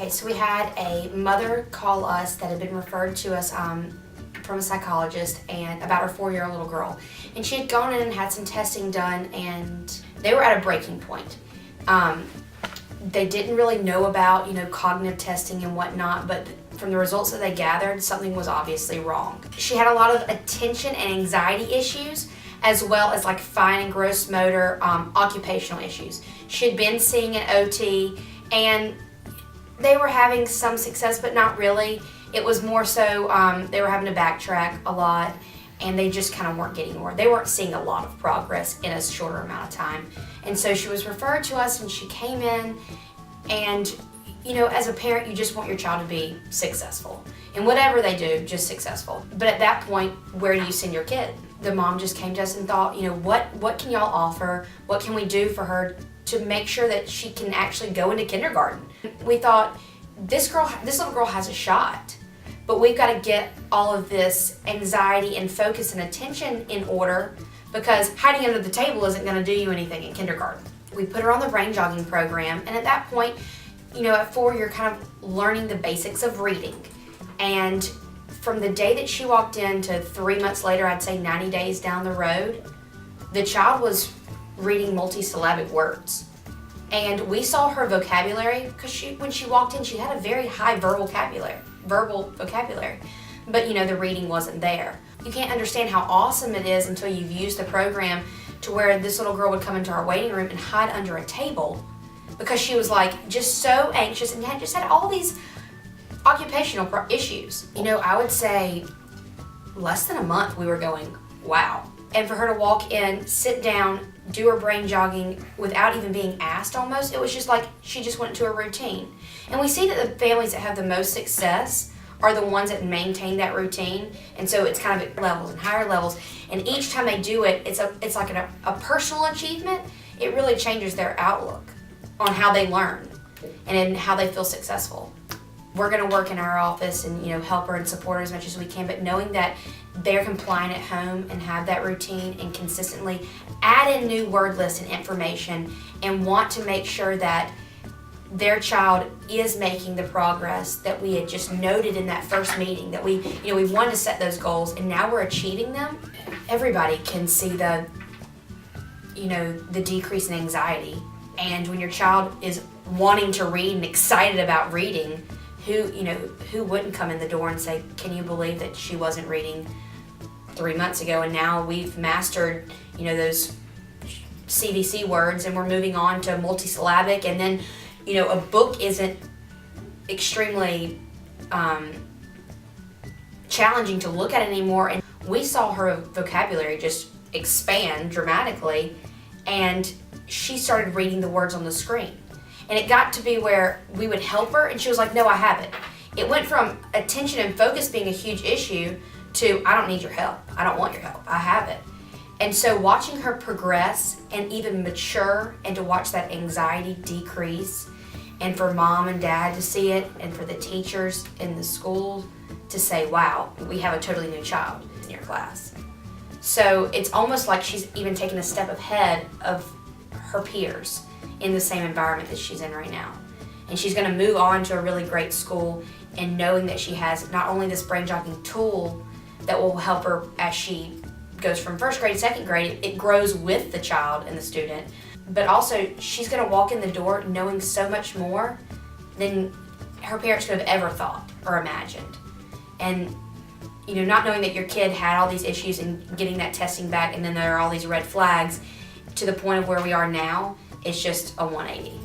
Okay, so we had a mother call us that had been referred to us from a psychologist and about her 4-year-old little girl. And she had gone in and had some testing done, and they were at a breaking point. They didn't really know about, cognitive testing and whatnot, but from the results that they gathered, something was obviously wrong. She had a lot of attention and anxiety issues, as well as like fine and gross motor occupational issues. She had been seeing an OT, and they were having some success, but not really. It was more so they were having to backtrack a lot, and they just kind of weren't getting more. They weren't seeing a lot of progress in a shorter amount of time. And so she was referred to us, and she came in, and as a parent, you just want your child to be successful. And whatever they do, just successful. But at that point, where do you send your kid? The mom just came to us and thought, what can y'all offer? What can we do for her to make sure that she can actually go into kindergarten? We thought, this little girl has a shot, but we've got to get all of this anxiety and focus and attention in order, because hiding under the table isn't going to do you anything in kindergarten. We put her on the brain jogging program, and at that point, at 4, you're kind of learning the basics of reading. And from the day that she walked in to 3 months later, I'd say 90 days down the road, the child was reading multisyllabic words. And we saw her vocabulary, because when she walked in, she had a very high verbal vocabulary. But the reading wasn't there. You can't understand how awesome it is until you've used the program to where this little girl would come into our waiting room and hide under a table because she was just so anxious and had all these occupational issues. I would say less than a month we were going, wow. And for her to walk in, sit down, do her brain jogging without even being asked almost, it was just like she just went into a routine. And we see that the families that have the most success are the ones that maintain that routine. And so it's kind of at levels and higher levels. And each time they do it, it's like a personal achievement. It really changes their outlook on how they learn and in how they feel successful. We're going to work in our office and help her and support her as much as we can, but knowing that they're compliant at home and have that routine and consistently add in new word lists and information and want to make sure that their child is making the progress that we had just noted in that first meeting, that we wanted to set those goals and now we're achieving them. Everybody can see the decrease in anxiety. And when your child is wanting to read and excited about reading, who wouldn't come in the door and say, can you believe that she wasn't reading 3 months ago, and now we've mastered those CVC words and we're moving on to multisyllabic, and then a book isn't extremely challenging to look at anymore. And we saw her vocabulary just expand dramatically, and she started reading the words on the screen. And it got to be where we would help her, and she was like, no, I have it. It went from attention and focus being a huge issue to, I don't need your help. I don't want your help. I have it. And so watching her progress and even mature, and to watch that anxiety decrease, and for mom and dad to see it, and for the teachers in the school to say, wow, we have a totally new child in your class. So it's almost like she's even taken a step ahead of her peers in the same environment that she's in right now. And she's going to move on to a really great school, and knowing that she has not only this brain jogging tool that will help her as she goes from first grade to second grade, it grows with the child and the student, but also she's going to walk in the door knowing so much more than her parents could have ever thought or imagined. And not knowing that your kid had all these issues and getting that testing back, and then there are all these red flags to the point of where we are now, it's just a 180.